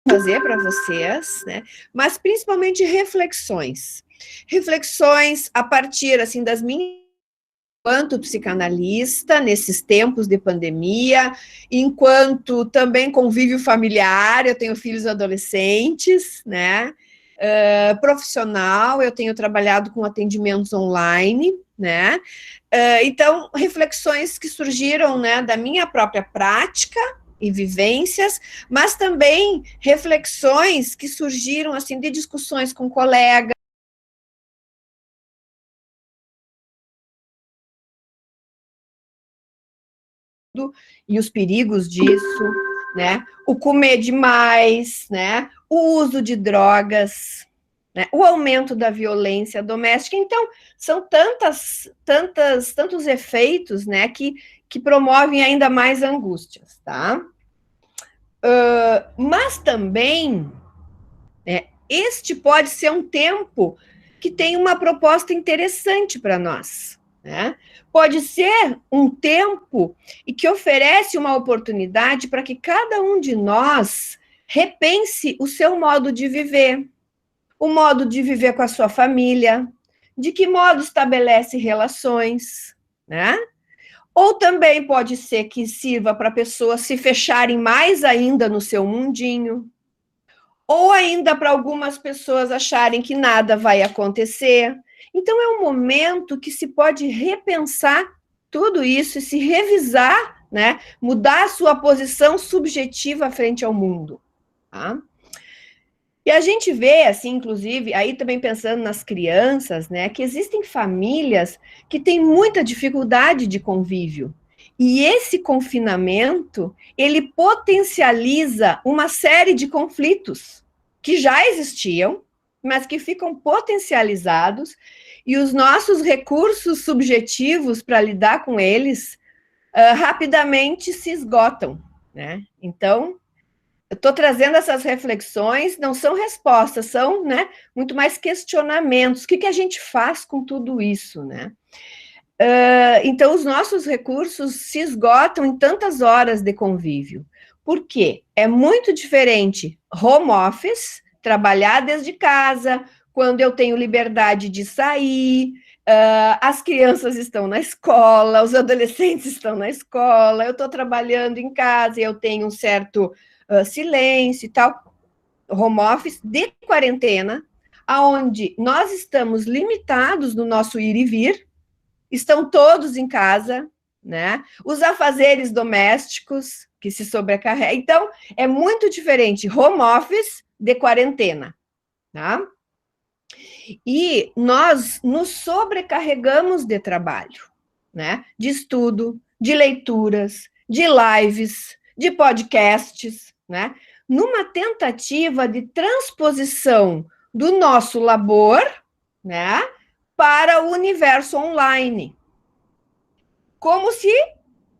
fazer para vocês, né? Mas principalmente reflexões. Reflexões a partir, assim, das minhas enquanto psicanalista, nesses tempos de pandemia, enquanto também convívio familiar, eu tenho filhos adolescentes, né? Profissional, eu tenho trabalhado com atendimentos online, né? Então, reflexões que surgiram, né, da minha própria prática e vivências, mas também reflexões que surgiram, assim, de discussões com colegas, e os perigos disso, né? O comer demais, né? O uso de drogas, né? O aumento da violência doméstica. Então, são tantos efeitos, né, que promovem ainda mais angústias, tá? Mas também, né, este pode ser um tempo que tem uma proposta interessante para nós, né? Pode ser um tempo e que oferece uma oportunidade para que cada um de nós repense o seu modo de viver, o modo de viver com a sua família, de que modo estabelece relações, né? Ou também pode ser que sirva para pessoas se fecharem mais ainda no seu mundinho, ou ainda para algumas pessoas acharem que nada vai acontecer. Então, é um momento que se pode repensar tudo isso e se revisar, né? Mudar a sua posição subjetiva frente ao mundo. Tá? E a gente vê, assim, inclusive, aí também pensando nas crianças, né, que existem famílias que têm muita dificuldade de convívio. E esse confinamento, ele potencializa uma série de conflitos que já existiam, mas que ficam potencializados, e os nossos recursos subjetivos para lidar com eles rapidamente se esgotam, né? Então, eu estou trazendo essas reflexões, não são respostas, são, né, muito mais questionamentos. O que a gente faz com tudo isso, né? Então, os nossos recursos se esgotam em tantas horas de convívio. Por quê? É muito diferente home office, trabalhar desde casa, quando eu tenho liberdade de sair, as crianças estão na escola, os adolescentes estão na escola, eu estou trabalhando em casa e eu tenho um certo silêncio e tal. Home office de quarentena, aonde nós estamos limitados no nosso ir e vir, estão todos em casa, né? Os afazeres domésticos que se sobrecarregam. Então, é muito diferente home office de quarentena, tá? E nós nos sobrecarregamos de trabalho, né? De estudo, de leituras, de lives, de podcasts, né? Numa tentativa de transposição do nosso labor, né, para o universo online. Como se,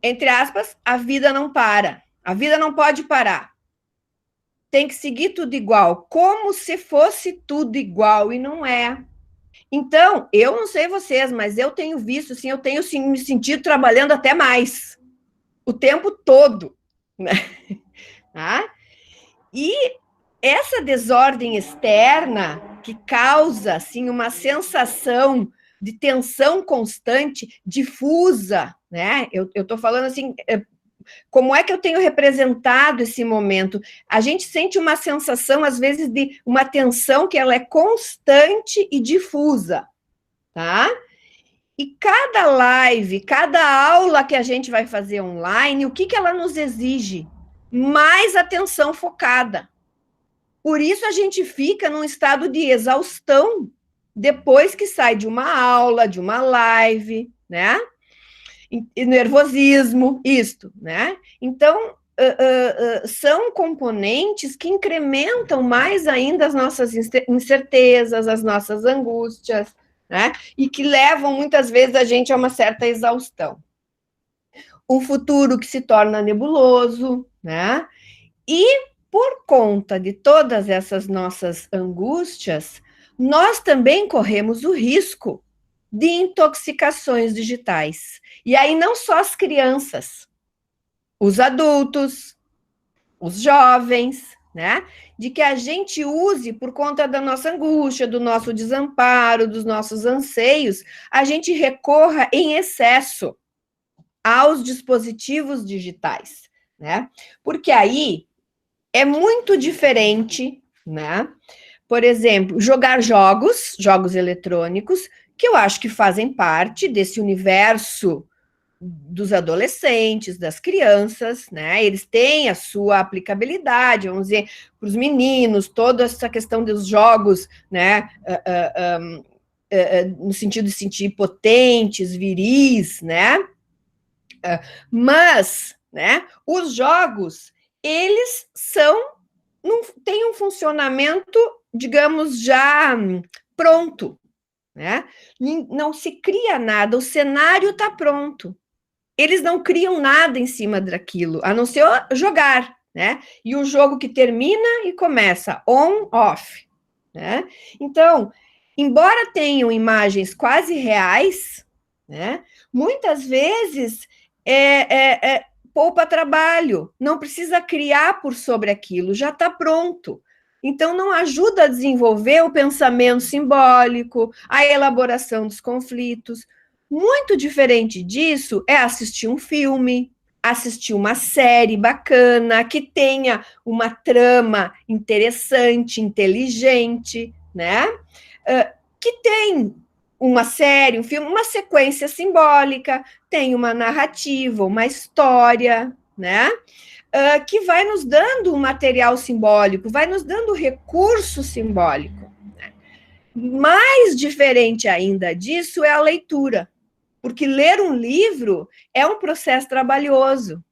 entre aspas, a vida não para. A vida não pode parar. Tem que seguir tudo igual, como se fosse tudo igual, e não é. Então, eu não sei vocês, mas eu tenho visto, assim, eu tenho assim, me sentido trabalhando até mais, o tempo todo, né? Tá? E essa desordem externa que causa, assim, uma sensação de tensão constante, difusa, né? Eu estou falando assim, como é que eu tenho representado esse momento? A gente sente uma sensação, às vezes, de uma tensão que ela é constante e difusa, tá? E cada live, cada aula que a gente vai fazer online, o que ela nos exige? Mais atenção focada. Por isso a gente fica num estado de exaustão depois que sai de uma aula, de uma live, né? E nervosismo, isto, né? Então, são componentes que incrementam mais ainda as nossas incertezas, as nossas angústias, né? E que levam muitas vezes a gente a uma certa exaustão. Um futuro que se torna nebuloso, né? E por conta de todas essas nossas angústias, nós também corremos o risco de intoxicações digitais. E aí não só as crianças, os adultos, os jovens, né? De que a gente use, por conta da nossa angústia, do nosso desamparo, dos nossos anseios, a gente recorra em excesso aos dispositivos digitais, né? Porque aí é muito diferente, né? Por exemplo, jogar jogos eletrônicos, que eu acho que fazem parte desse universo dos adolescentes, das crianças, né? Eles têm a sua aplicabilidade, vamos dizer, para os meninos, toda essa questão dos jogos, né? No sentido de sentir potentes, viris, né? Mas, né? Os jogos, eles têm um funcionamento, digamos, já pronto, né? Não se cria nada, o cenário está pronto. Eles não criam nada em cima daquilo, a não ser jogar, né? E o jogo que termina e começa, on, off, né? Então, embora tenham imagens quase reais, né? Muitas vezes poupa trabalho, não precisa criar por sobre aquilo, já está pronto. Então, não ajuda a desenvolver o pensamento simbólico, a elaboração dos conflitos. Muito diferente disso é assistir um filme, assistir uma série bacana, que tenha uma trama interessante, inteligente, né? Que tem uma série, um filme, uma sequência simbólica, tem uma narrativa, uma história, né? Que vai nos dando um material simbólico, vai nos dando recurso simbólico. Né? Mais diferente ainda disso é a leitura. Porque ler um livro é um processo trabalhoso,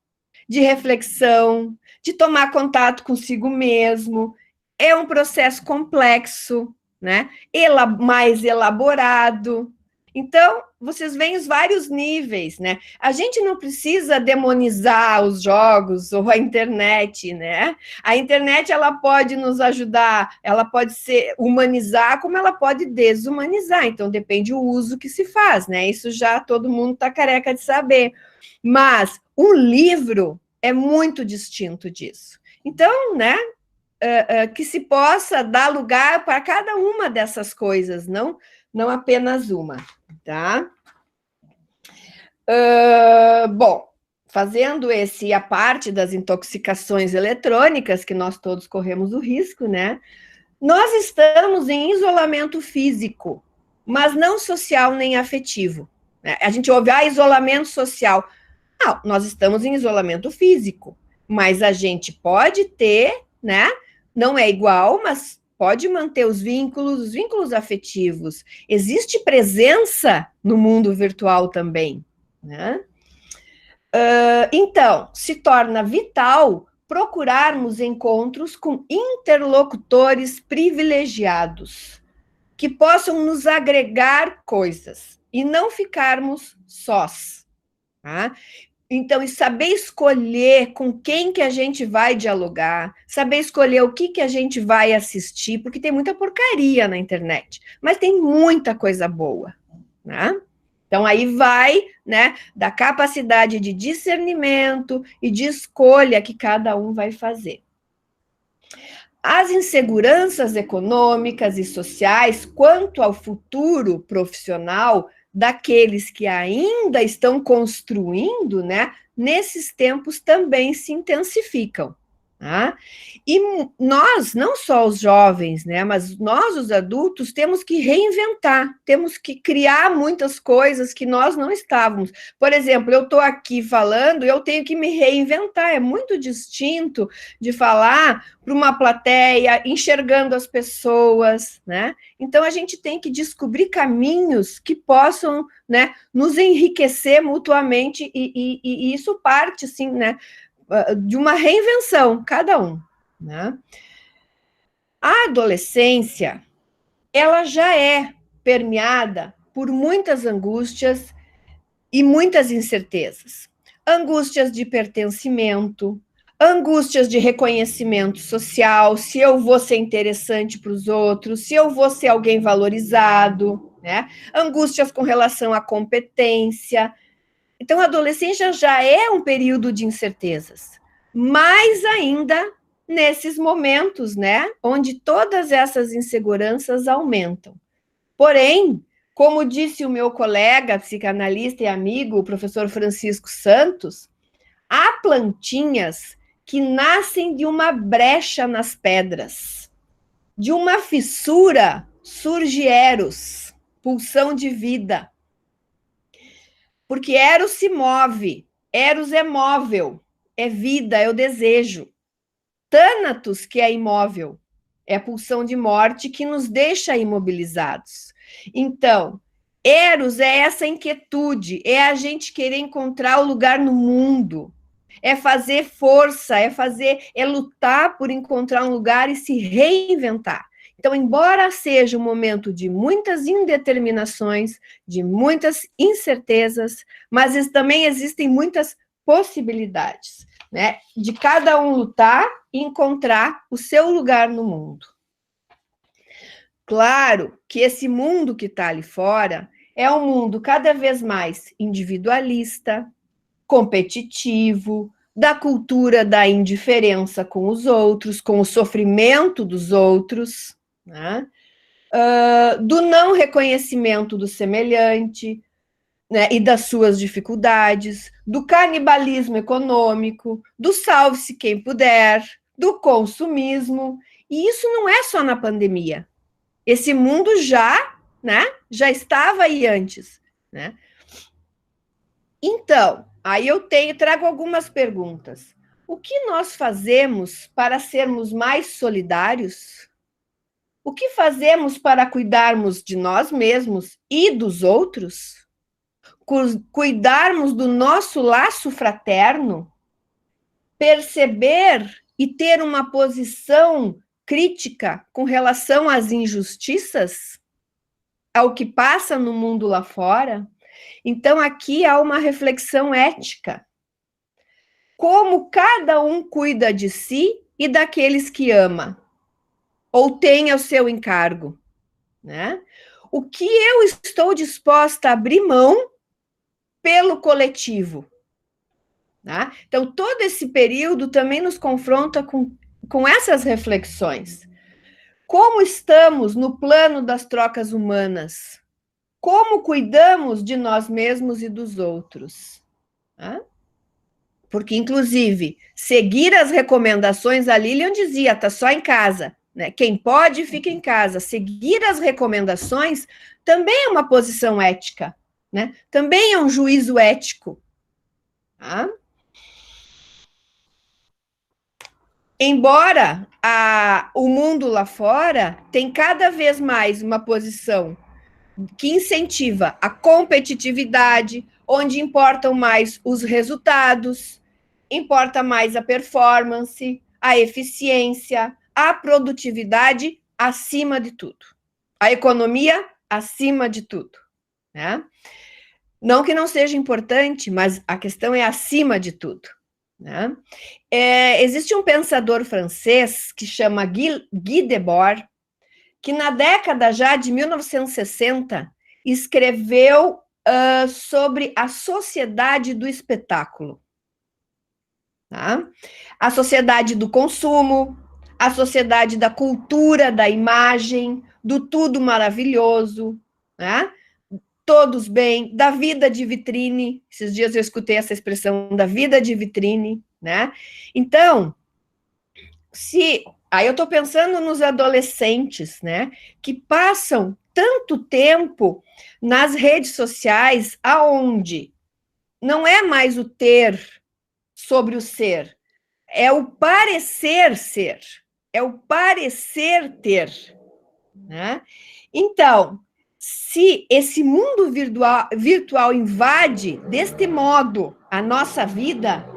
de reflexão, de tomar contato consigo mesmo, é um processo complexo, né? Mais elaborado. Então, vocês veem os vários níveis, né? A gente não precisa demonizar os jogos ou a internet, né? A internet, ela pode nos ajudar, ela pode humanizar, como ela pode desumanizar. Então, depende do uso que se faz, né? Isso já todo mundo está careca de saber. Mas um livro é muito distinto disso. Então, né? Que se possa dar lugar para cada uma dessas coisas, não apenas uma, tá? Bom, fazendo a parte das intoxicações eletrônicas, que nós todos corremos o risco, né? Nós estamos em isolamento físico, mas não social nem afetivo. Né? A gente ouve, isolamento social. Não, nós estamos em isolamento físico, mas a gente pode ter, né? Não é igual, mas pode manter os vínculos afetivos. Existe presença no mundo virtual também, né? Então, se torna vital procurarmos encontros com interlocutores privilegiados, que possam nos agregar coisas e não ficarmos sós, tá? Então, e saber escolher com quem que a gente vai dialogar, saber escolher o que a gente vai assistir, porque tem muita porcaria na internet, mas tem muita coisa boa, né? Então, aí vai, né, da capacidade de discernimento e de escolha que cada um vai fazer. As inseguranças econômicas e sociais quanto ao futuro profissional daqueles que ainda estão construindo, né, nesses tempos também se intensificam. Tá? E nós, não só os jovens, né, mas nós, os adultos, temos que reinventar, temos que criar muitas coisas que nós não estávamos. Por exemplo, eu estou aqui falando, eu tenho que me reinventar, é muito distinto de falar para uma plateia, enxergando as pessoas, né? Então, a gente tem que descobrir caminhos que possam, né, nos enriquecer mutuamente, e isso parte, assim, né, de uma reinvenção, cada um, né? A adolescência, ela já é permeada por muitas angústias e muitas incertezas. Angústias de pertencimento, angústias de reconhecimento social, se eu vou ser interessante para os outros, se eu vou ser alguém valorizado, né? Angústias com relação à competência. Então, a adolescência já é um período de incertezas, mais ainda nesses momentos, né, onde todas essas inseguranças aumentam. Porém, como disse o meu colega, psicanalista e amigo, o professor Francisco Santos, há plantinhas que nascem de uma brecha nas pedras. De uma fissura surge Eros, pulsão de vida. Porque Eros se move, Eros é móvel, é vida, é o desejo. Thanatos, que é imóvel, é a pulsão de morte que nos deixa imobilizados. Então, Eros é essa inquietude, é a gente querer encontrar o lugar no mundo, é fazer força, é lutar por encontrar um lugar e se reinventar. Então, embora seja um momento de muitas indeterminações, de muitas incertezas, mas também existem muitas possibilidades, né? De cada um lutar e encontrar o seu lugar no mundo. Claro que esse mundo que está ali fora é um mundo cada vez mais individualista, competitivo, da cultura da indiferença com os outros, com o sofrimento dos outros, né? Do não reconhecimento do semelhante, né, e das suas dificuldades, do canibalismo econômico, do salve-se quem puder, do consumismo. E isso não é só na pandemia. Esse mundo já estava aí antes, né? Então, aí eu trago algumas perguntas. O que nós fazemos para sermos mais solidários? O que fazemos para cuidarmos de nós mesmos e dos outros? Cuidarmos do nosso laço fraterno? Perceber e ter uma posição crítica com relação às injustiças, ao que passa no mundo lá fora? Então, aqui há uma reflexão ética. Como cada um cuida de si e daqueles que ama, ou tem ao seu encargo, né? O que eu estou disposta a abrir mão pelo coletivo? Tá? Então, todo esse período também nos confronta com essas reflexões. Como estamos no plano das trocas humanas? Como cuidamos de nós mesmos e dos outros? Tá? Porque, inclusive, seguir as recomendações, a Lilian dizia, está só em casa, né? Quem pode, fica em casa. Seguir as recomendações também é uma posição ética, né? Também é um juízo ético. Tá? Embora o mundo lá fora tem cada vez mais uma posição que incentiva a competitividade, onde importam mais os resultados, importa mais a performance, a eficiência, a produtividade acima de tudo. A economia acima de tudo, né? Não que não seja importante, mas a questão é acima de tudo, né? Existe um pensador francês que chama Guy Debord, que na década já de 1960 escreveu sobre a sociedade do espetáculo. Tá? A sociedade do consumo, a sociedade da cultura, da imagem, do tudo maravilhoso, né? Todos bem, da vida de vitrine. Esses dias eu escutei essa expressão da vida de vitrine, né? Então, aí eu estou pensando nos adolescentes, né? Que passam tanto tempo nas redes sociais, aonde não é mais o ter sobre o ser, é o parecer ser, é o parecer ter, né? Então, se esse mundo virtual invade deste modo a nossa vida,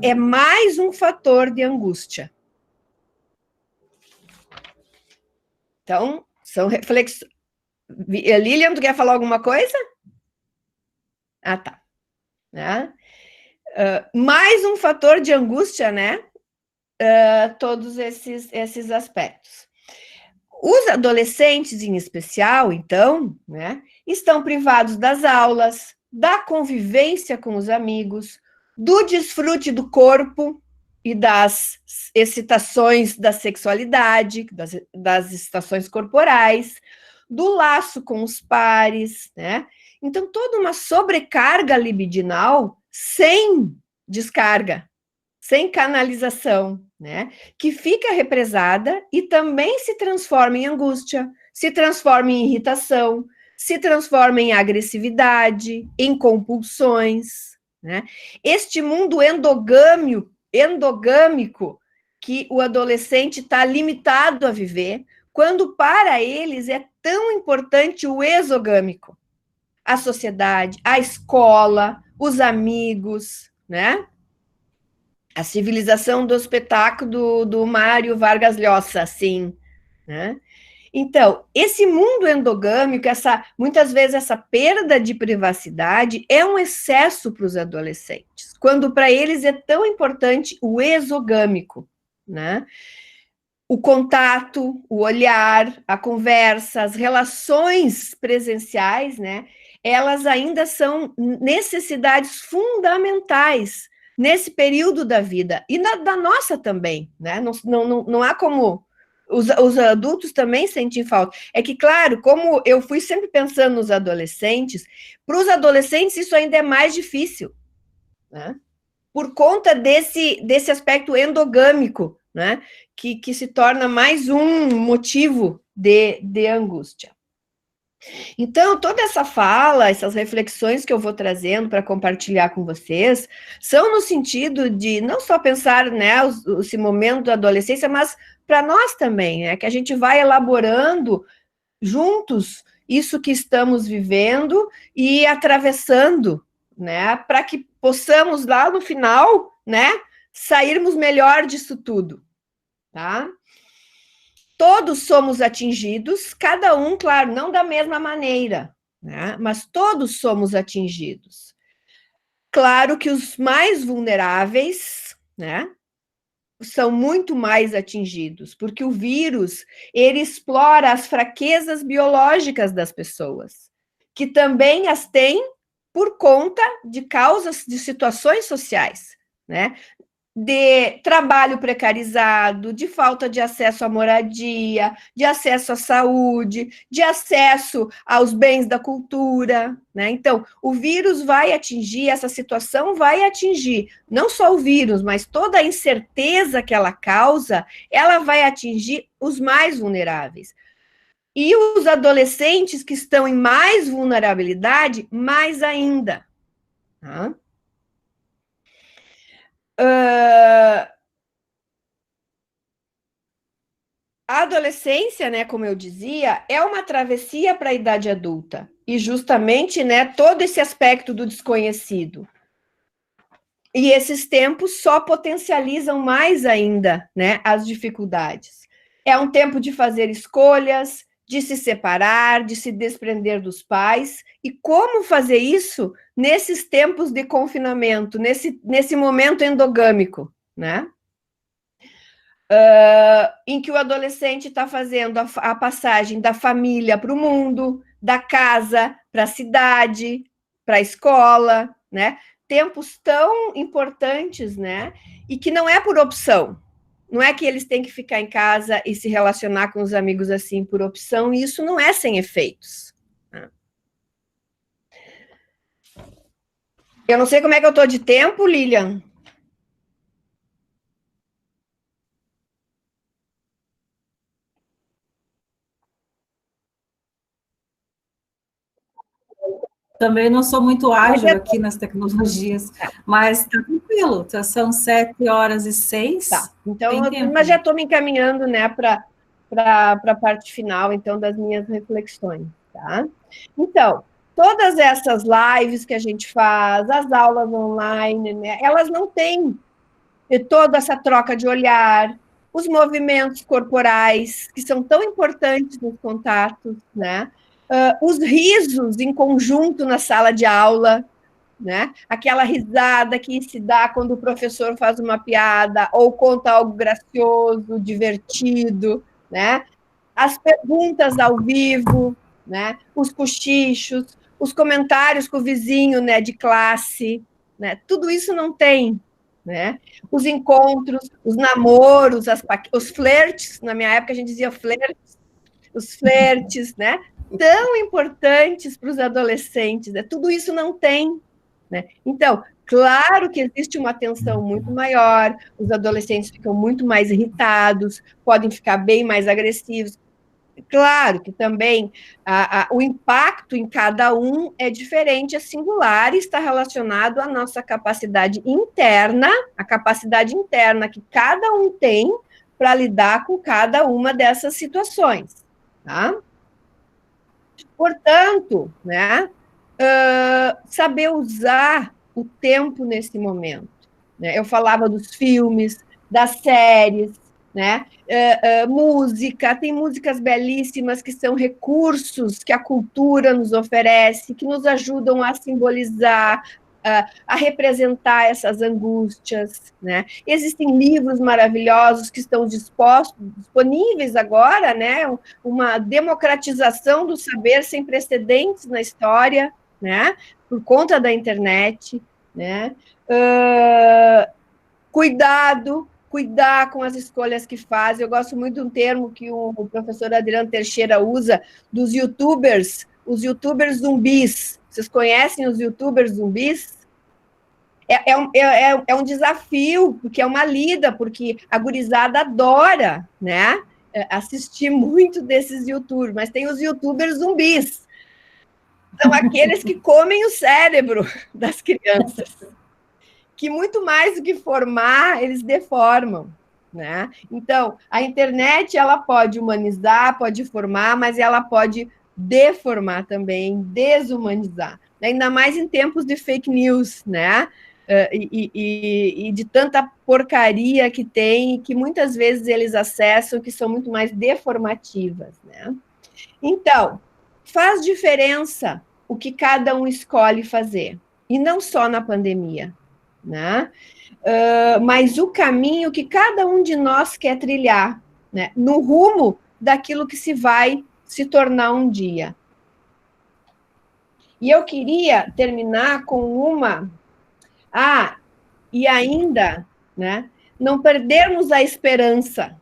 é mais um fator de angústia. Então, são reflexões. Lilian, tu quer falar alguma coisa? Ah, tá. Né? Mais um fator de angústia, né? Todos esses aspectos. Os adolescentes, em especial, então, né, estão privados das aulas, da convivência com os amigos, do desfrute do corpo e das excitações da sexualidade, das excitações corporais, do laço com os pares, né? Então, toda uma sobrecarga libidinal sem descarga, sem canalização, né? Que fica represada e também se transforma em angústia, se transforma em irritação, se transforma em agressividade, em compulsões, né? Este mundo endogâmico que o adolescente está limitado a viver, quando para eles é tão importante o exogâmico, a sociedade, a escola, os amigos, né? A civilização do espetáculo do Mário Vargas Llosa, assim, né? Então, esse mundo endogâmico, muitas vezes essa perda de privacidade é um excesso para os adolescentes, quando para eles é tão importante o exogâmico, né? O contato, o olhar, a conversa, as relações presenciais, né? Elas ainda são necessidades fundamentais nesse período da vida, e da nossa também, né? Não há como... Os adultos também sentem falta. É que, claro, como eu fui sempre pensando nos adolescentes, para os adolescentes isso ainda é mais difícil, né? Por conta desse aspecto endogâmico, né? Que se torna mais um motivo de angústia. Então, toda essa fala, essas reflexões que eu vou trazendo para compartilhar com vocês, são no sentido de não só pensar, né, esse momento da adolescência, mas para nós também, né, que a gente vai elaborando juntos isso que estamos vivendo e atravessando, né, para que possamos lá no final, né, sairmos melhor disso tudo, tá? Todos somos atingidos, cada um, claro, não da mesma maneira, né? Mas todos somos atingidos. Claro que os mais vulneráveis, né, são muito mais atingidos, porque o vírus, ele explora as fraquezas biológicas das pessoas, que também as têm por conta de causas, de situações sociais, né? De trabalho precarizado, de falta de acesso à moradia, de acesso à saúde, de acesso aos bens da cultura, né? Então, o vírus vai atingir, essa situação vai atingir, não só o vírus, mas toda a incerteza que ela causa, ela vai atingir os mais vulneráveis. E os adolescentes que estão em mais vulnerabilidade, mais ainda, tá? A adolescência, né, como eu dizia, é uma travessia para a idade adulta. E justamente, né, todo esse aspecto do desconhecido. E esses tempos só potencializam mais ainda, né, as dificuldades. É um tempo de fazer escolhas, de se separar, de se desprender dos pais. E como fazer isso nesses tempos de confinamento, nesse momento endogâmico, né? Em que o adolescente está fazendo a passagem da família para o mundo, da casa para a cidade, para a escola, né? Tempos tão importantes, né? E que não é por opção. Não é que eles têm que ficar em casa e se relacionar com os amigos assim por opção, e isso não é sem efeitos. Né? Eu não sei como é que eu estou de tempo, Lilian. Também não sou muito ágil aqui nas tecnologias, mas está tranquilo, são 7h06. Tá, então, mas já estou me encaminhando, né, para a parte final, então, das minhas reflexões, tá? Então, todas essas lives que a gente faz, as aulas online, né, elas não têm toda essa troca de olhar, os movimentos corporais, que são tão importantes nos contatos, né? Os risos em conjunto na sala de aula, né? Aquela risada que se dá quando o professor faz uma piada ou conta algo gracioso, divertido, né? As perguntas ao vivo, né? Os cochichos, os comentários com o vizinho, né, de classe, né? Tudo isso não tem, né? Os encontros, os namoros, os flertes, na minha época a gente dizia flertes, os flertes, né? Tão importantes para os adolescentes, né? Tudo isso não tem, né? Então, claro que existe uma tensão muito maior, os adolescentes ficam muito mais irritados, podem ficar bem mais agressivos. Claro que também o impacto em cada um é diferente, é singular e está relacionado à nossa capacidade interna, a capacidade interna que cada um tem para lidar com cada uma dessas situações, tá? Portanto, né, saber usar o tempo nesse momento, né? Eu falava dos filmes, das séries, né? Música, tem músicas belíssimas que são recursos que a cultura nos oferece, que nos ajudam a simbolizar, a representar essas angústias, né? Existem livros maravilhosos que estão disponíveis agora, né? Uma democratização do saber sem precedentes na história, né? Por conta da internet, né? Cuidar com as escolhas que faz. Eu gosto muito de um termo que o professor Adriano Teixeira usa, dos youtubers, os youtubers zumbis. Vocês conhecem os youtubers zumbis? É um desafio, porque é uma lida, porque a gurizada adora, né? Assistir muito desses youtubers, mas tem os youtubers zumbis. São aqueles que comem o cérebro das crianças, que muito mais do que formar, eles deformam, né? Então, a internet, ela pode humanizar, pode formar, mas ela pode deformar também, desumanizar. Ainda mais em tempos de fake news, né? E de tanta porcaria que tem, que muitas vezes eles acessam, que são muito mais deformativas, né? Então, faz diferença o que cada um escolhe fazer, e não só na pandemia, né? Mas o caminho que cada um de nós quer trilhar, né? No rumo daquilo que se vai se tornar um dia. E eu queria terminar com uma... e ainda, né? Não perdermos a esperança,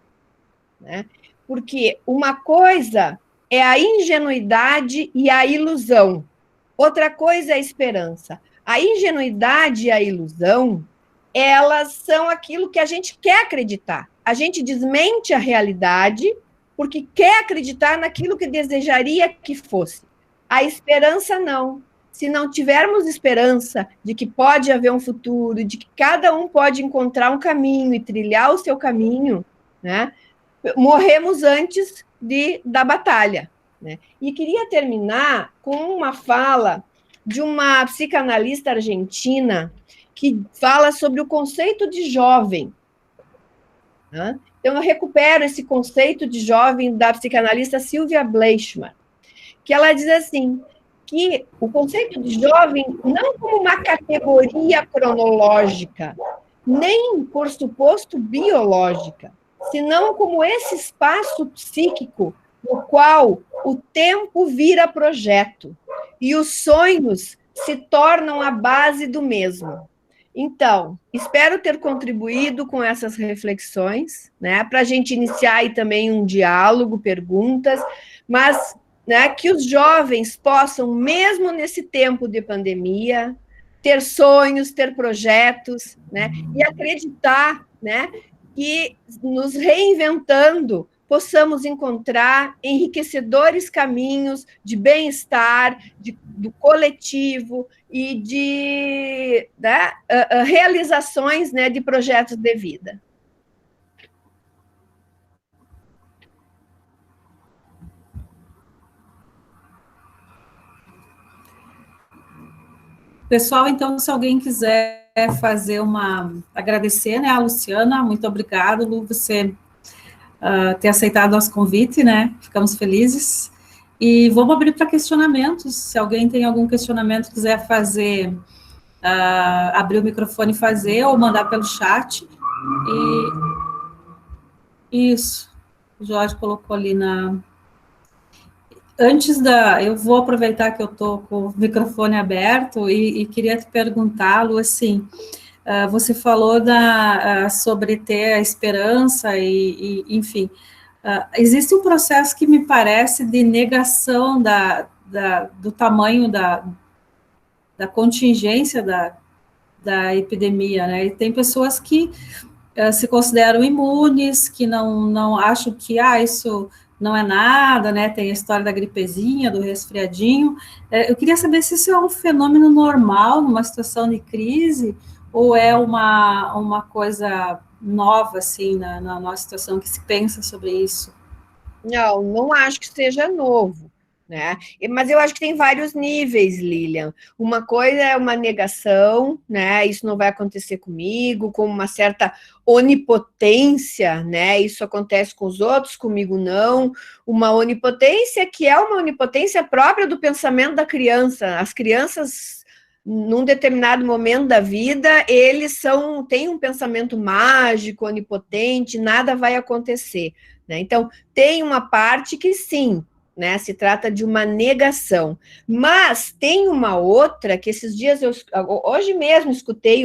né? Porque uma coisa é a ingenuidade e a ilusão. Outra coisa é a esperança. A ingenuidade e a ilusão, elas são aquilo que a gente quer acreditar. A gente desmente a realidade porque quer acreditar naquilo que desejaria que fosse. A esperança não. Se não tivermos esperança de que pode haver um futuro, de que cada um pode encontrar um caminho e trilhar o seu caminho, né? Morremos antes da batalha, né? E queria terminar com uma fala de uma psicanalista argentina que fala sobre o conceito de jovem, né? Então, eu recupero esse conceito de jovem da psicanalista Sylvia Bleichmann, que ela diz assim, que o conceito de jovem não como uma categoria cronológica, nem, por suposto, biológica, senão como esse espaço psíquico no qual o tempo vira projeto e os sonhos se tornam a base do mesmo. Então, espero ter contribuído com essas reflexões, né, para a gente iniciar aí também um diálogo, perguntas, mas, né, que os jovens possam, mesmo nesse tempo de pandemia, ter sonhos, ter projetos, né, e acreditar, né, que nos reinventando possamos encontrar enriquecedores caminhos de bem-estar, do coletivo e de, né, realizações, né, de projetos de vida. Pessoal, então, se alguém quiser fazer agradecer, né, a Luciana, muito obrigada, Lu, você ter aceitado nosso convite, né, ficamos felizes, e vamos abrir para questionamentos, se alguém tem algum questionamento, quiser fazer, abrir o microfone e fazer, ou mandar pelo chat, isso, o Jorge colocou ali eu vou aproveitar que eu estou com o microfone aberto e queria te perguntar, Lu, assim, Você falou sobre ter a esperança enfim, existe um processo que me parece de negação do tamanho da contingência da epidemia, né? E tem pessoas que se consideram imunes, que não acham que isso não é nada, né? Tem a história da gripezinha, do resfriadinho. Eu queria saber se isso é um fenômeno normal numa situação de crise, ou é uma coisa nova, assim, na nossa situação, que se pensa sobre isso. Não, não acho que seja novo, né? Mas eu acho que tem vários níveis, Lilian. Uma coisa é uma negação, né? Isso não vai acontecer comigo, com uma certa onipotência, né? Isso acontece com os outros, comigo não. Uma onipotência que é uma onipotência própria do pensamento da criança. As crianças, num determinado momento da vida, têm um pensamento mágico, onipotente, nada vai acontecer, né? Então, tem uma parte que sim, né? Se trata de uma negação. Mas tem uma outra que esses dias hoje mesmo escutei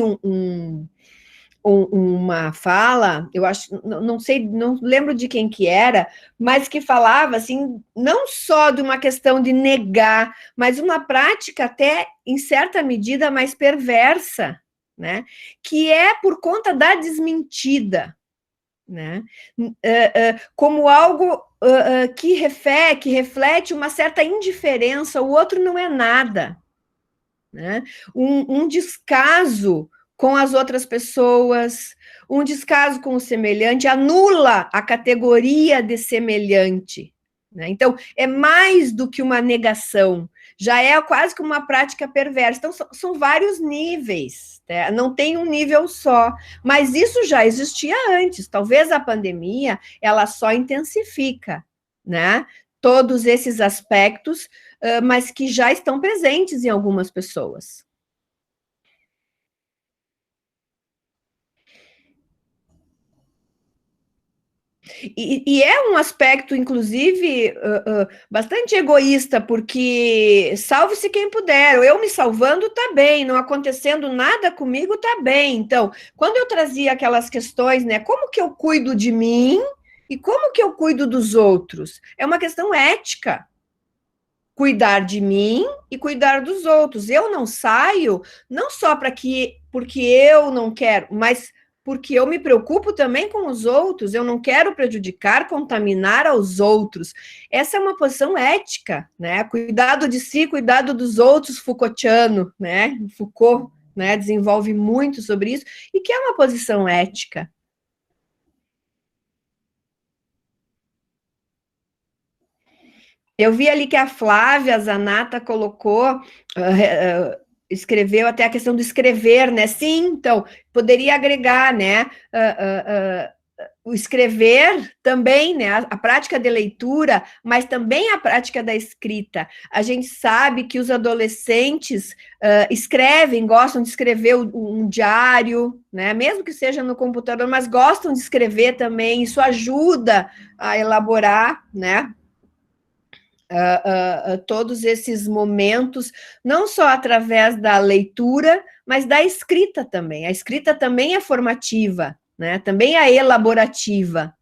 uma fala, eu acho, não sei, não lembro de quem que era, mas que falava assim, não só de uma questão de negar, mas uma prática até em certa medida mais perversa, né? Que é por conta da desmentida, né? Como algo que reflete uma certa indiferença, o outro não é nada, né? Um descaso com as outras pessoas, um descaso com o semelhante, anula a categoria de semelhante, né? Então, é mais do que uma negação, já é quase que uma prática perversa. Então, são vários níveis, né? Não tem um nível só, mas isso já existia antes. Talvez a pandemia, ela só intensifica, né? Todos esses aspectos, mas que já estão presentes em algumas pessoas. E é um aspecto, inclusive, bastante egoísta, porque salve-se quem puder, eu me salvando tá bem, não acontecendo nada comigo tá bem. Então, quando eu trazia aquelas questões, né, como que eu cuido de mim e como que eu cuido dos outros? É uma questão ética. Cuidar de mim e cuidar dos outros. Eu não saio não só porque eu não quero, mas porque eu me preocupo também com os outros, eu não quero prejudicar, contaminar aos outros. Essa é uma posição ética, né? Cuidado de si, cuidado dos outros, Foucaultiano, né? Foucault, né, desenvolve muito sobre isso, e que é uma posição ética. Eu vi ali que a Flávia Zanata colocou, escreveu até a questão do escrever, né? Sim, então, poderia agregar, né? O escrever também, né? A prática de leitura, mas também a prática da escrita. A gente sabe que os adolescentes escrevem, gostam de escrever um diário, né? Mesmo que seja no computador, mas gostam de escrever também. Isso ajuda a elaborar, né? Todos esses momentos, não só através da leitura, mas da escrita também. A escrita também é formativa, né? Também é elaborativa.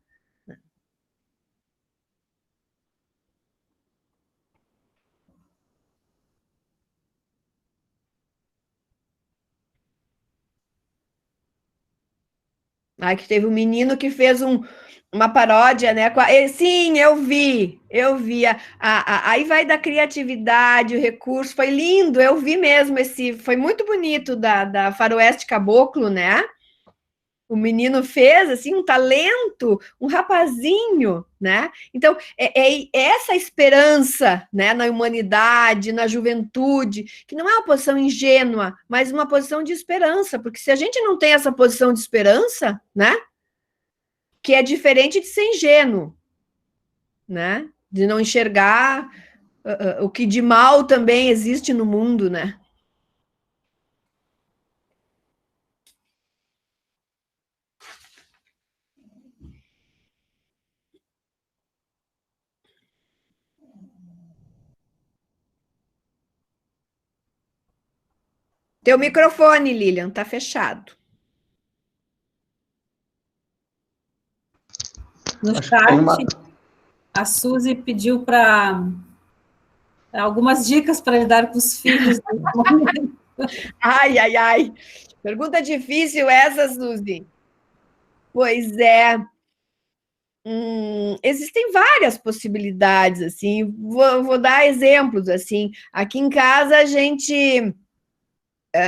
Aí que teve um menino que fez uma paródia, né? Sim, eu vi. Aí vai da criatividade, o recurso, foi lindo, eu vi mesmo foi muito bonito da Faroeste Caboclo, né? O menino fez assim um talento, um rapazinho, né? Então é essa esperança, né, na humanidade, na juventude, que não é uma posição ingênua, mas uma posição de esperança, porque se a gente não tem essa posição de esperança, né, que é diferente de ser ingênuo, né, de não enxergar o que de mal também existe no mundo, né? Teu microfone, Lilian, tá fechado. No Acho que tem uma... chat, a Suzy pediu para algumas dicas para lidar com os filhos. Ai, ai, ai. Pergunta difícil essa, Suzy. Pois é. Existem várias possibilidades, assim. Vou dar exemplos, assim. Aqui em casa a gente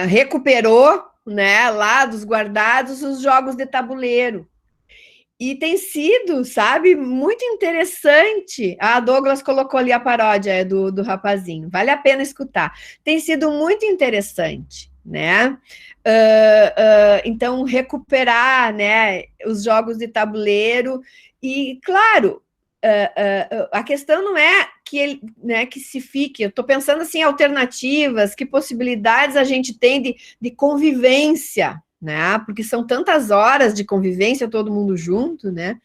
recuperou, né, lá dos guardados, os jogos de tabuleiro. E tem sido, sabe, muito interessante. A Douglas colocou ali a paródia do rapazinho. Vale a pena escutar. Tem sido muito interessante, né? Então, recuperar, né, os jogos de tabuleiro. E, claro, a questão não é que ele, né, que se fique. Eu estou pensando assim, alternativas, que possibilidades a gente tem de convivência, né? Porque são tantas horas de convivência, todo mundo junto, né?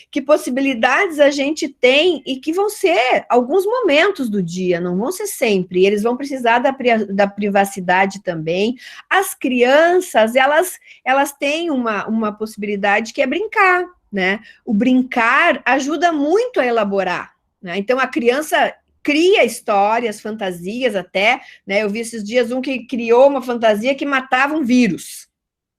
Que possibilidades a gente tem e que vão ser alguns momentos do dia, não vão ser sempre. Eles vão precisar da privacidade também. As crianças, elas têm uma possibilidade que é brincar, né? O brincar ajuda muito a elaborar, né? Então, a criança cria histórias, fantasias até, né? Eu vi esses dias um que criou uma fantasia que matava um vírus.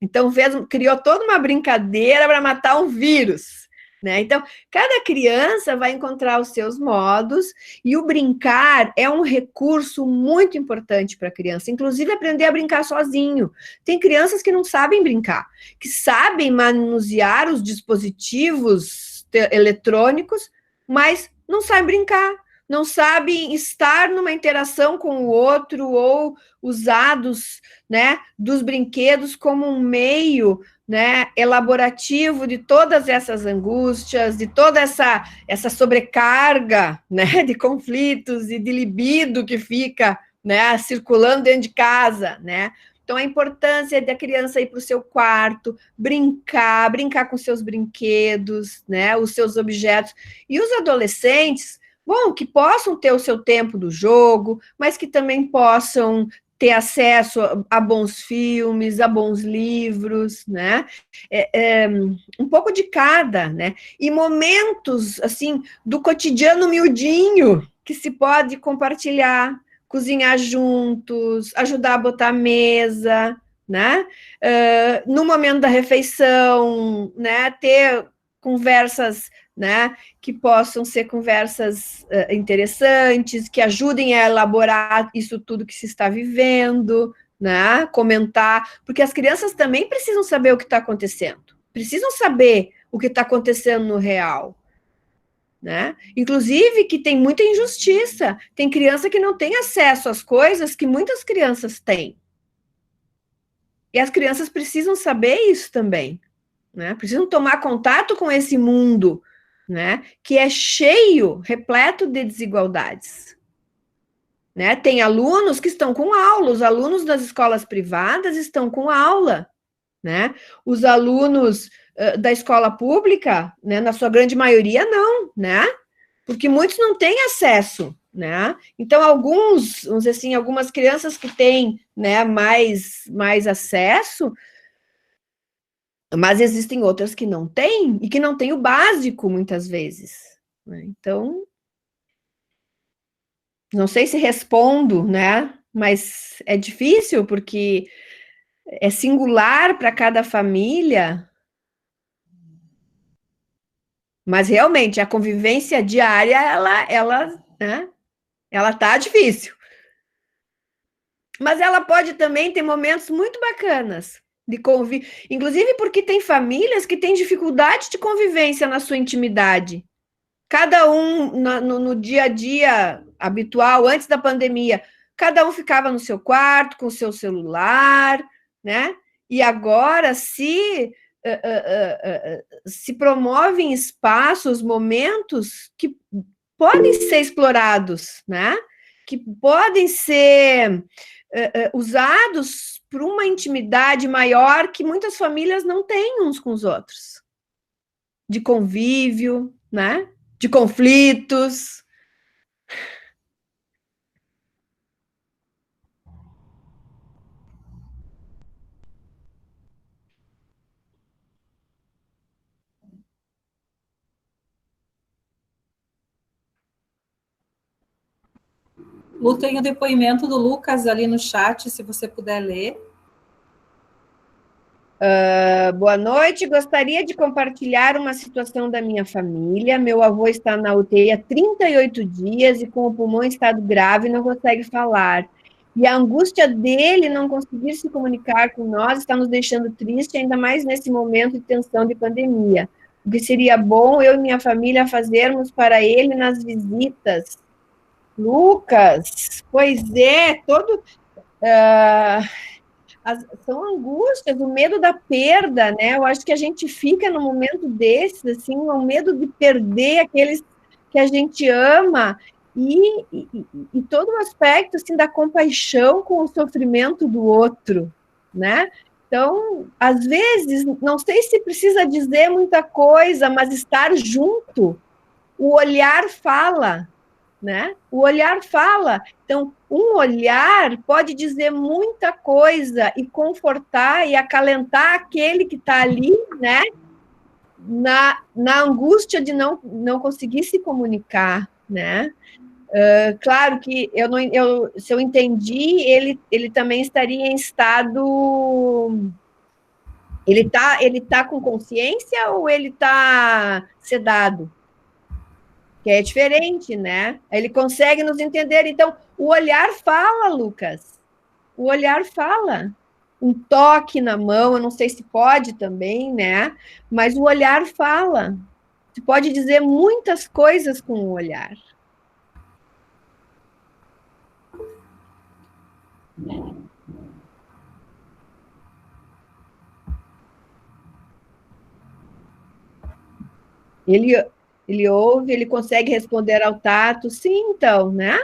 Então, criou toda uma brincadeira para matar um vírus. Né? Então, cada criança vai encontrar os seus modos, e o brincar é um recurso muito importante para a criança, inclusive aprender a brincar sozinho. Tem crianças que não sabem brincar, que sabem manusear os dispositivos eletrônicos, mas não sabem brincar, não sabem estar numa interação com o outro ou usados, né, dos brinquedos como um meio, né, elaborativo de todas essas angústias, de toda essa sobrecarga, né, de conflitos e de libido que fica, né, circulando dentro de casa, né? Então, a importância da criança ir para o seu quarto, brincar com seus brinquedos, né, os seus objetos. E os adolescentes, bom, que possam ter o seu tempo do jogo, mas que também possam ter acesso a bons filmes, a bons livros, né? Um pouco de cada, né? E momentos, assim, do cotidiano miudinho que se pode compartilhar, cozinhar juntos, ajudar a botar a mesa, né? No momento da refeição, né? Ter conversas, né, que possam ser conversas interessantes, que ajudem a elaborar isso tudo que se está vivendo, né, comentar, porque as crianças também precisam saber o que está acontecendo, precisam saber o que está acontecendo no real, né? Inclusive que tem muita injustiça, tem criança que não tem acesso às coisas que muitas crianças têm, e as crianças precisam saber isso também, né? Precisam tomar contato com esse mundo, né? Que é cheio, repleto de desigualdades. Né? Tem alunos que estão com aula, os alunos das escolas privadas estão com aula, né? Os alunos da escola pública, né, na sua grande maioria, não, né? Porque muitos não têm acesso, né? Então, vamos dizer assim, algumas crianças que têm, né, mais acesso, mas existem outras que não têm, e que não têm o básico, muitas vezes. Né? Então, não sei se respondo, né? Mas é difícil, porque é singular para cada família, mas realmente a convivência diária, né? Ela tá difícil. Mas ela pode também ter momentos muito bacanas de convívio, inclusive porque tem famílias que têm dificuldade de convivência na sua intimidade. Cada um no dia a dia habitual, antes da pandemia, cada um ficava no seu quarto, com o seu celular, né? E agora se promovem espaços, momentos que podem ser explorados, né? Que podem ser usados para uma intimidade maior que muitas famílias não têm uns com os outros, de convívio, né? De conflitos. Lu, tem o depoimento do Lucas ali no chat, se você puder ler. Boa noite, gostaria de compartilhar uma situação da minha família. Meu avô está na UTI há 38 dias e com o pulmão em estado grave não consegue falar. E a angústia dele não conseguir se comunicar com nós está nos deixando triste, ainda mais nesse momento de tensão de pandemia. O que seria bom eu e minha família fazermos para ele nas visitas? Lucas, pois é, são angústias, o medo da perda, né? Eu acho que a gente fica num momento desses, assim, o medo de perder aqueles que a gente ama e todo o aspecto, assim, da compaixão com o sofrimento do outro, né? Então, às vezes, não sei se precisa dizer muita coisa, mas estar junto, o olhar fala, né? O olhar fala. Então, um olhar pode dizer muita coisa e confortar e acalentar aquele que está ali, né? Na angústia de não conseguir se comunicar, né? Claro que se eu entendi, ele também estaria em estado. Ele tá com consciência ou ele está sedado? Que é diferente, né? Ele consegue nos entender. Então, o olhar fala, Lucas. O olhar fala. Um toque na mão, eu não sei se pode também, né? Mas o olhar fala. Você pode dizer muitas coisas com o olhar. Ele ouve, ele consegue responder ao tato, sim, então, né?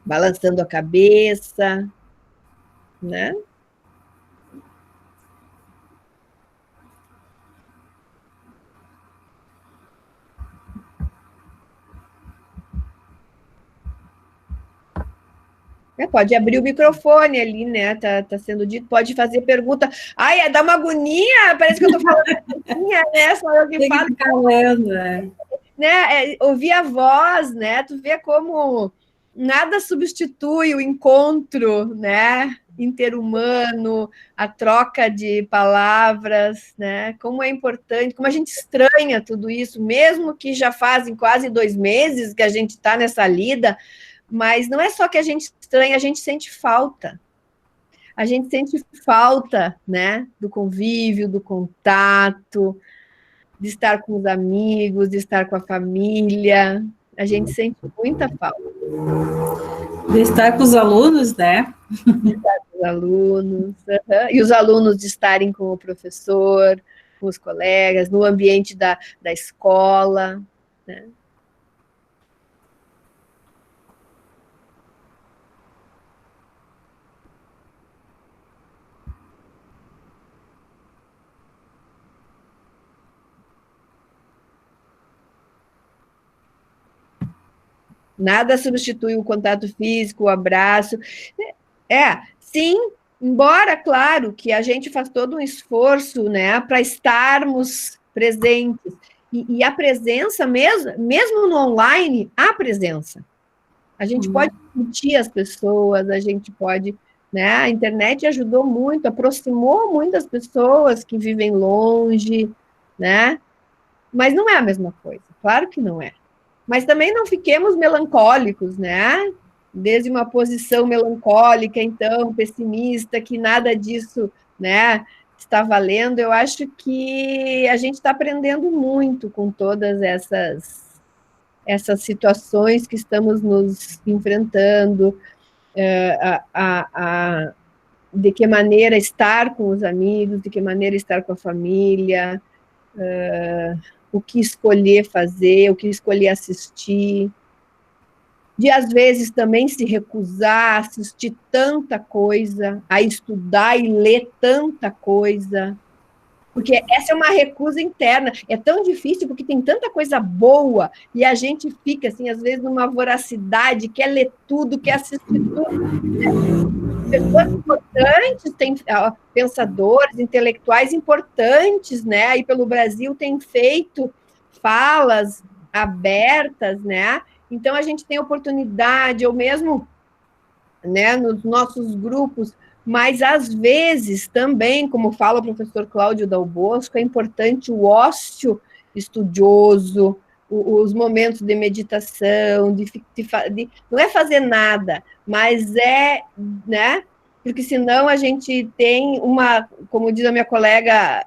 Balançando a cabeça, né? Pode abrir o microfone ali, né? Tá sendo dito, pode fazer pergunta. Ai, dá uma agonia, parece que eu tô falando agonia, né? Só eu que falo. Ficar lendo, né? Ouvir a voz, né? Tu vê como nada substitui o encontro, né? Interhumano, a troca de palavras, né? Como é importante, como a gente estranha tudo isso, mesmo que já fazem quase 2 meses que a gente está nessa lida, mas não é só que a gente estranha, a gente sente falta. A gente sente falta, né? Do convívio, do contato, de estar com os amigos, de estar com a família. A gente sente muita falta. De estar com os alunos, né? De estar com os alunos. E os alunos de estarem com o professor, com os colegas, no ambiente da escola, né? Nada substitui o contato físico, o abraço. Sim, embora, claro, que a gente faz todo um esforço, né, para estarmos presentes. E a presença, mesmo no online, há presença. A gente pode sentir as pessoas, a gente pode, né, a internet ajudou muito, aproximou muitas pessoas que vivem longe, né, mas não é a mesma coisa, claro que não é. Mas também não fiquemos melancólicos, né? Desde uma posição melancólica, então, pessimista, que nada disso, né, está valendo. Eu acho que a gente está aprendendo muito com todas essas situações que estamos nos enfrentando, de que maneira estar com os amigos, de que maneira estar com a família, o que escolher fazer, o que escolher assistir, de às vezes também se recusar a assistir tanta coisa, a estudar e ler tanta coisa, porque essa é uma recusa interna, é tão difícil porque tem tanta coisa boa e a gente fica, assim, às vezes numa voracidade, quer ler tudo, quer assistir tudo. Pessoas importantes, tem pensadores, intelectuais importantes, né, aí pelo Brasil têm feito falas abertas, né? Então, a gente tem oportunidade, ou mesmo, né, nos nossos grupos, mas, às vezes, também, como fala o professor Cláudio Dal Bosco, é importante o ócio estudioso, os momentos de meditação, não é fazer nada, mas né? Porque senão a gente tem como diz a minha colega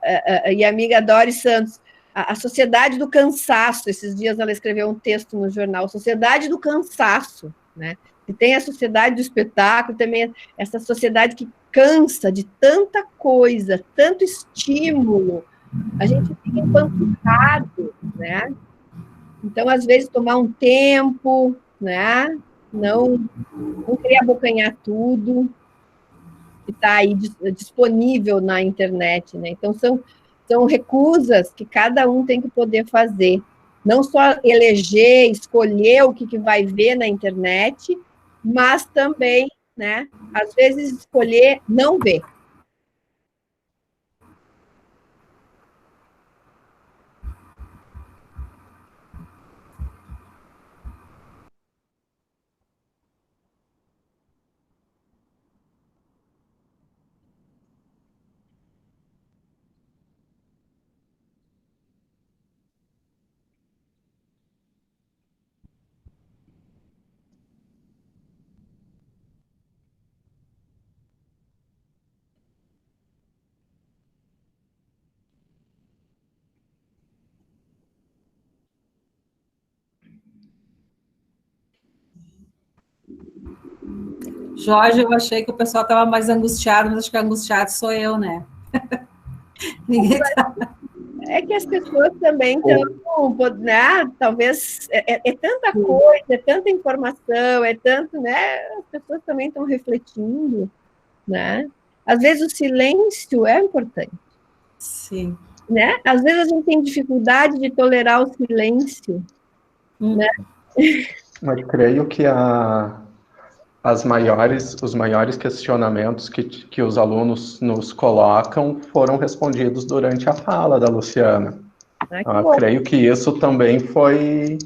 e amiga Doris Santos, a sociedade do cansaço. Esses dias ela escreveu um texto no jornal, Sociedade do Cansaço, né? E tem a sociedade do espetáculo, também essa sociedade que cansa de tanta coisa, tanto estímulo, a gente fica empanturrado, né? Então, às vezes, tomar um tempo, né? Não querer abocanhar tudo que está aí disponível na internet, né? Então, são recusas que cada um tem que poder fazer. Não só eleger, escolher o que vai ver na internet, mas também, né? Às vezes, escolher não ver. Jorge, eu achei que o pessoal estava mais angustiado, mas acho que angustiado sou eu, né? Ninguém tá... É que as pessoas também estão, né? Talvez é tanta coisa, é tanta informação, é tanto, né? As pessoas também estão refletindo, né? Às vezes o silêncio é importante. Sim. Né? Às vezes a gente tem dificuldade de tolerar o silêncio, né? Mas creio que os maiores questionamentos que os alunos nos colocam foram respondidos durante a fala da Luciana. Creio que isso também foi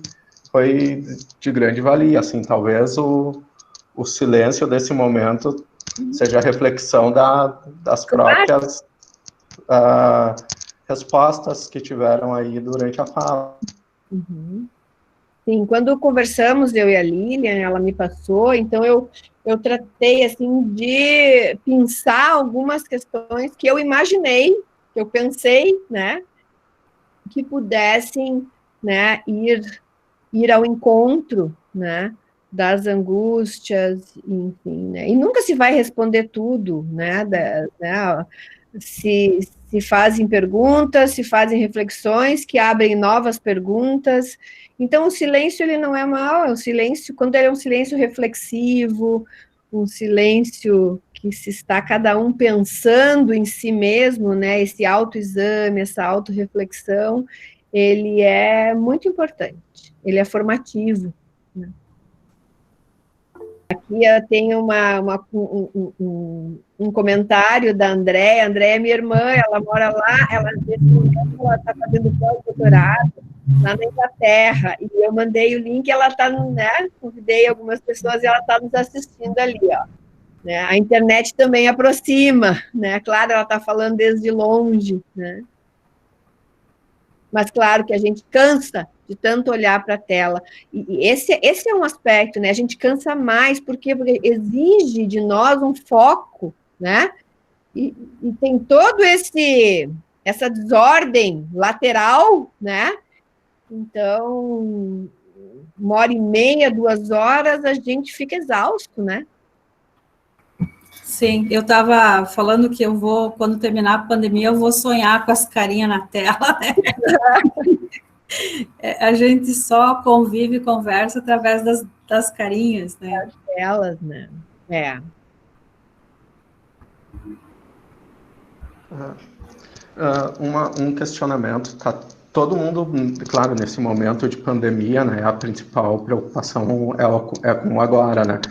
de grande valia. Assim, talvez o silêncio desse momento seja a reflexão das próprias respostas que tiveram aí durante a fala. Uhum. Sim, quando conversamos, eu e a Lilian, ela me passou, então eu tratei, assim, de pensar algumas questões que eu imaginei, que eu pensei, né, que pudessem, né, ir ao encontro, né, das angústias, enfim, né, e nunca se vai responder tudo, né, se fazem perguntas, se fazem reflexões que abrem novas perguntas. Então, o silêncio, ele não é mau, é um silêncio, quando ele é um silêncio reflexivo, um silêncio que se está cada um pensando em si mesmo, né, esse autoexame, essa autorreflexão, ele é muito importante, ele é formativo, né? Aqui eu tenho um comentário da Andréia. A Andréia é minha irmã, ela mora lá, nesse momento ela está fazendo pós-doutorado lá na Inglaterra, e eu mandei o link, ela está, né, convidei algumas pessoas e ela está nos assistindo ali, ó. Né? A internet também aproxima, né? Claro, ela está falando desde longe, né? Mas claro que a gente cansa de tanto olhar para a tela. E esse é um aspecto, né? A gente cansa mais, porque exige de nós um foco, né? E tem todo essa desordem lateral, né? Então, 1h30, 2 horas, a gente fica exausto, né? Sim, eu estava falando que eu vou, quando terminar a pandemia, eu vou sonhar com as carinhas na tela, né? A gente só convive e conversa através das carinhas, né? Das telas, né? É. Um questionamento, tá todo mundo, claro, nesse momento de pandemia, né, a principal preocupação é com agora, né?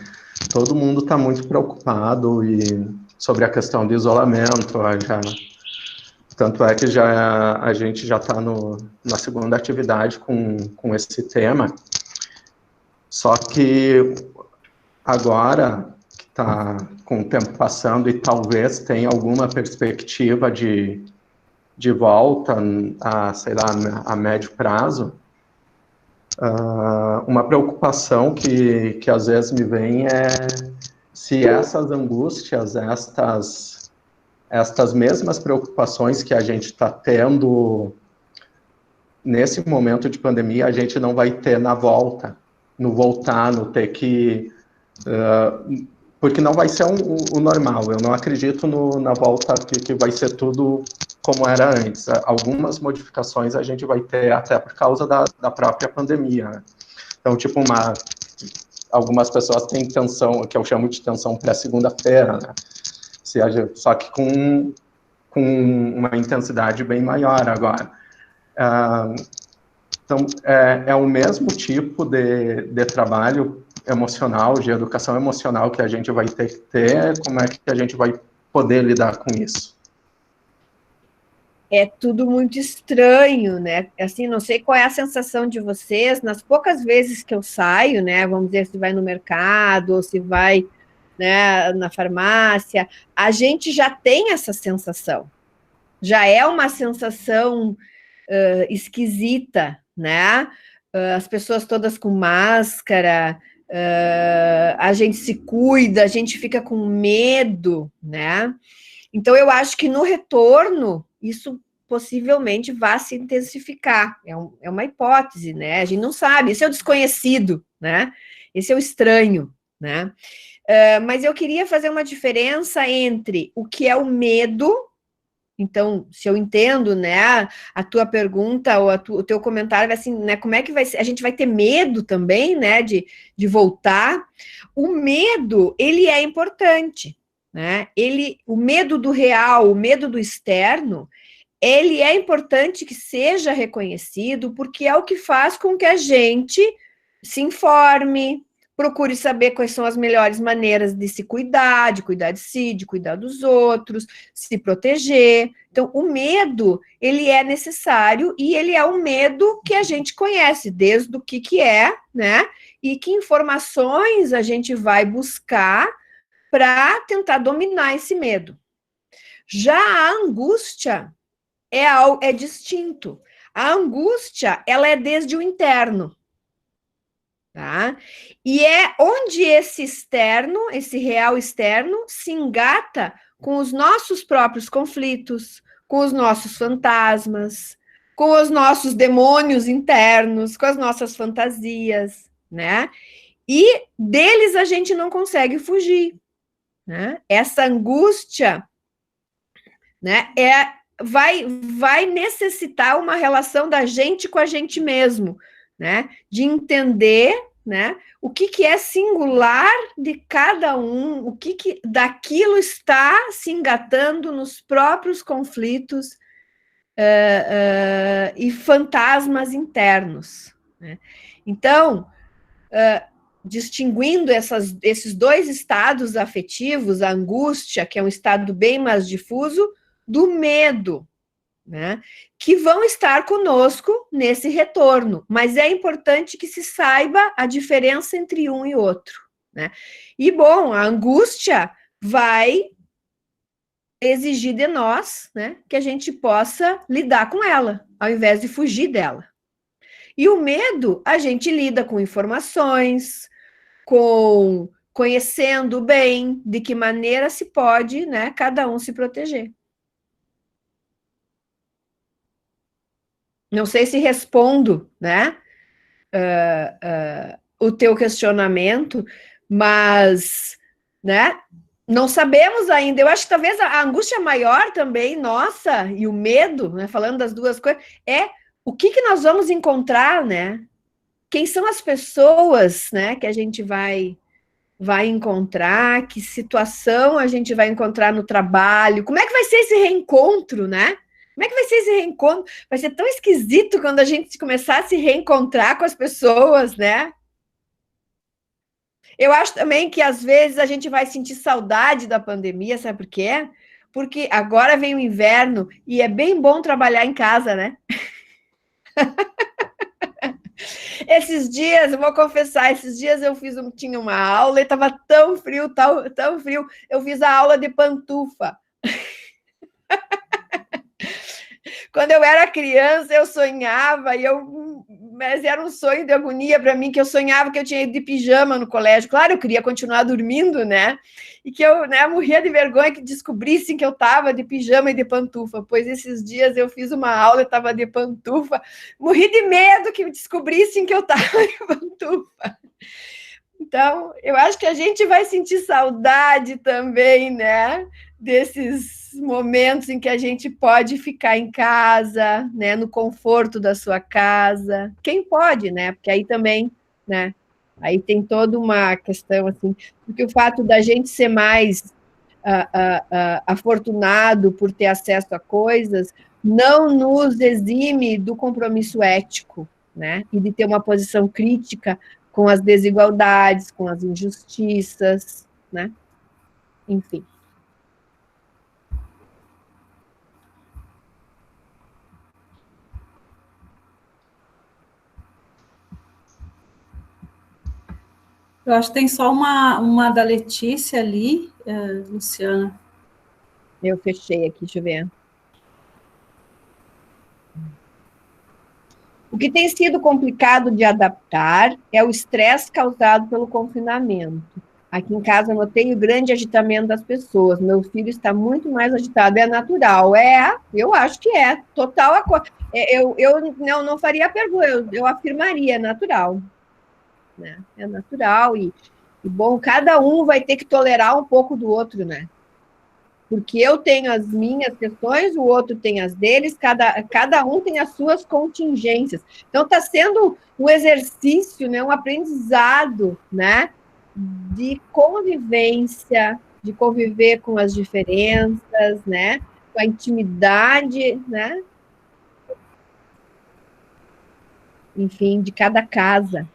Todo mundo está muito preocupado sobre a questão do isolamento, já Tanto é que a gente já está na segunda atividade com esse tema, só que agora, que está com o tempo passando e talvez tenha alguma perspectiva de volta a, sei lá, a médio prazo, uma preocupação que às vezes me vem é se essas angústias, estas mesmas preocupações que a gente está tendo nesse momento de pandemia, a gente não vai ter na volta, no voltar, no ter que... porque não vai ser o normal, eu não acredito na volta que vai ser tudo como era antes. Algumas modificações a gente vai ter até por causa da própria pandemia, né? Então, tipo, algumas pessoas têm tensão, que eu chamo de tensão pré-segunda-feira, né? Só que com uma intensidade bem maior agora. Então, é o mesmo tipo de trabalho emocional, de educação emocional que a gente vai ter que ter, como é que a gente vai poder lidar com isso? É tudo muito estranho, né? Assim, não sei qual é a sensação de vocês, nas poucas vezes que eu saio, né? Vamos dizer, se vai no mercado, ou se vai, né, na farmácia, a gente já tem essa sensação. Já é uma sensação esquisita, né? As pessoas todas com máscara, a gente se cuida, a gente fica com medo, né? Então, eu acho que no retorno, isso possivelmente vai se intensificar. É uma hipótese, né? A gente não sabe, esse é o desconhecido, né? Esse é o estranho, né? Mas eu queria fazer uma diferença entre o que é o medo. Então, se eu entendo, né, a tua pergunta ou o teu comentário, assim, né, como é que vai ser? A gente vai ter medo também, né, de voltar. O medo, ele é importante, né? O medo do real, o medo do externo, ele é importante que seja reconhecido, porque é o que faz com que a gente se informe, procure saber quais são as melhores maneiras de se cuidar, de cuidar de si, de cuidar dos outros, se proteger. Então, o medo, ele é necessário e ele é um medo que a gente conhece, desde o que é, né? E que informações a gente vai buscar para tentar dominar esse medo. Já a angústia é distinto. A angústia, ela é desde o interno. Tá? E é onde esse externo, esse real externo, se engata com os nossos próprios conflitos, com os nossos fantasmas, com os nossos demônios internos, com as nossas fantasias, né? E deles a gente não consegue fugir, né? Essa angústia, né, vai necessitar uma relação da gente com a gente mesmo, né? De entender, né, o que é singular de cada um, o que daquilo está se engatando nos próprios conflitos e fantasmas internos, né? Então, distinguindo esses dois estados afetivos, a angústia, que é um estado bem mais difuso, do medo, né? Que vão estar conosco nesse retorno, mas é importante que se saiba a diferença entre um e outro, né? E, bom, a angústia vai exigir de nós, né, que a gente possa lidar com ela, ao invés de fugir dela. E o medo, a gente lida com informações, com conhecendo bem de que maneira se pode, né, cada um se proteger. Não sei se respondo, né, o teu questionamento, mas, né, não sabemos ainda. Eu acho que talvez a angústia maior também, nossa, e o medo, né, falando das duas coisas, é o que nós vamos encontrar, né? Quem são as pessoas, né, que a gente vai encontrar, que situação a gente vai encontrar no trabalho, como é que vai ser esse reencontro, né? Como é que vai ser esse reencontro? Vai ser tão esquisito quando a gente começar a se reencontrar com as pessoas, né? Eu acho também que, às vezes, a gente vai sentir saudade da pandemia, sabe por quê? porque agora vem o inverno e é bem bom trabalhar em casa, né? Esses dias, eu vou confessar, esses dias eu tinha uma aula e estava tão frio, tão frio, eu fiz a aula de pantufa. Quando eu era criança, eu sonhava, mas era um sonho de agonia para mim, que eu sonhava que eu tinha ido de pijama no colégio. Claro, eu queria continuar dormindo, né? E que eu, né, morria de vergonha que descobrissem que eu estava de pijama e de pantufa. Pois esses dias eu fiz uma aula e estava de pantufa. Morri de medo que descobrissem que eu estava de pantufa. Então, eu acho que a gente vai sentir saudade também, né? Desses momentos em que a gente pode ficar em casa, né? No conforto da sua casa. Quem pode, né? Porque aí também, né? Aí tem toda uma questão, assim, porque o fato da gente ser mais afortunado por ter acesso a coisas não nos exime do compromisso ético, né? E de ter uma posição crítica com as desigualdades, com as injustiças, né? Enfim. Eu acho que tem só uma da Letícia ali, Luciana. Eu fechei aqui, deixa eu ver. O que tem sido complicado de adaptar é o estresse causado pelo confinamento. Aqui em casa eu notei o grande agitamento das pessoas. Meu filho está muito mais agitado. É natural? Eu acho que é. Total. Eu não faria a pergunta, eu afirmaria, é natural. Né? É natural e, bom, cada um vai ter que tolerar um pouco do outro, né? Porque eu tenho as minhas questões, o outro tem as deles, cada um tem as suas contingências. Então, está sendo um exercício, né, um aprendizado, né, de convivência, de conviver com as diferenças, né, com a intimidade, né, enfim, de cada casa.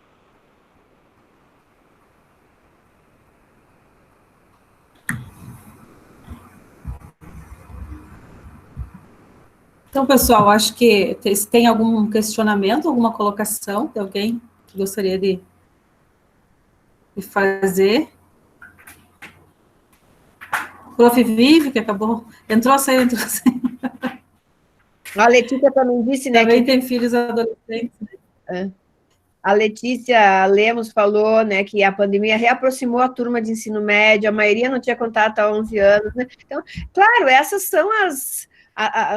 Então, pessoal, acho que se tem algum questionamento, alguma colocação de alguém que gostaria de fazer. Prof. Vive, que acabou, entrou, saiu. A Letícia também disse, né? Também tem filhos adolescentes. Né? A Letícia Lemos falou, né, que a pandemia reaproximou a turma de ensino médio, a maioria não tinha contato há 11 anos, né? Então, claro, essas são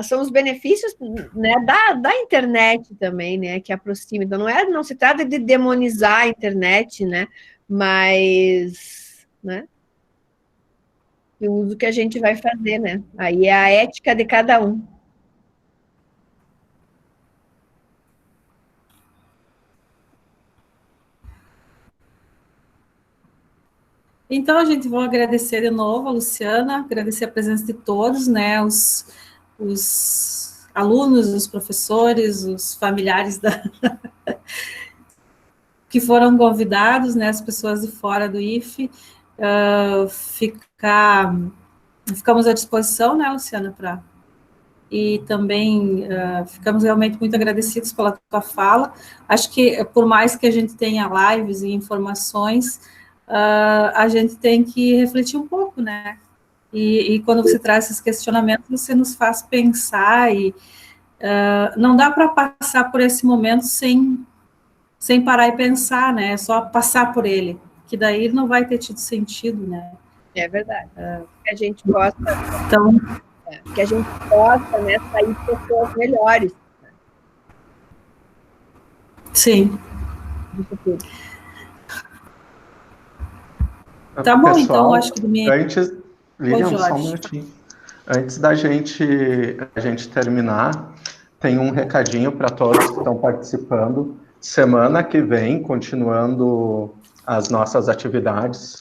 são os benefícios, né, da internet também, né, que aproxima. Então, não se trata de demonizar a internet, né, mas, né, o uso que a gente vai fazer, né, aí é a ética de cada um. Então, a gente vai agradecer de novo a Luciana, agradecer a presença de todos, né, os alunos, os professores, os familiares que foram convidados, né, as pessoas de fora do IFE, ficamos à disposição, né, Luciana, e também ficamos realmente muito agradecidos pela tua fala. Acho que, por mais que a gente tenha lives e informações, a gente tem que refletir um pouco, né? E quando você traz esses questionamentos, você nos faz pensar e não dá para passar por esse momento sem parar e pensar, né? É só passar por ele, que daí não vai ter tido sentido, né? É verdade. Que a gente possa, então, que a gente possa, né, sair pessoas melhores. Né? Sim. Tá bom, pessoal, então, acho que domingo. Antes, Lilian, só um minutinho. Antes da gente terminar, tem um recadinho para todos que estão participando. Semana que vem, continuando as nossas atividades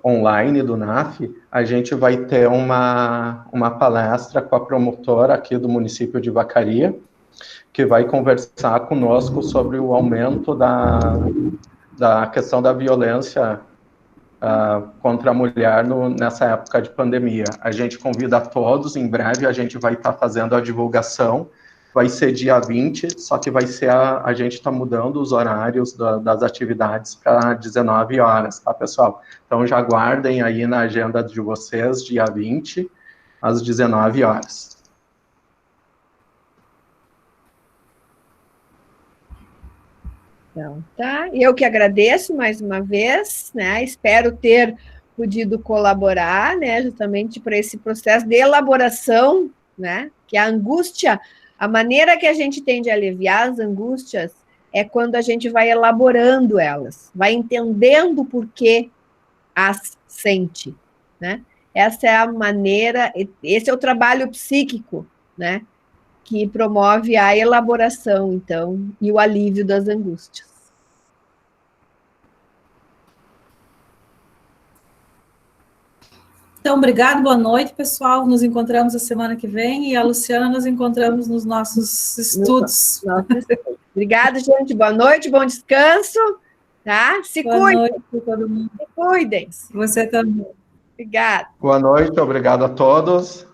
online do NAF, a gente vai ter uma palestra com a promotora aqui do município de Vacaria, que vai conversar conosco sobre o aumento da questão da violência contra a mulher nessa época de pandemia. A gente convida a todos, em breve a gente vai estar fazendo a divulgação, vai ser dia 20, só que vai ser a gente está mudando os horários das atividades para 19 horas, tá, pessoal? Então já aguardem aí na agenda de vocês, dia 20, às 19 horas. Então, tá. Eu que agradeço mais uma vez, né? Espero ter podido colaborar, né? Justamente para esse processo de elaboração, né? Que a angústia, a maneira que a gente tem de aliviar as angústias é quando a gente vai elaborando elas, vai entendendo por que as sente, né? Essa é a maneira, esse é o trabalho psíquico, né? Que promove a elaboração, então, e o alívio das angústias. Então, obrigado, boa noite, pessoal. Nos encontramos a semana que vem e a Luciana nos encontramos nos nossos estudos. Obrigada, gente. Boa noite, bom descanso. Tá? Se boa cuidem. Noite a todo mundo. Se cuidem. Você também. Obrigada. Boa noite, obrigado a todos.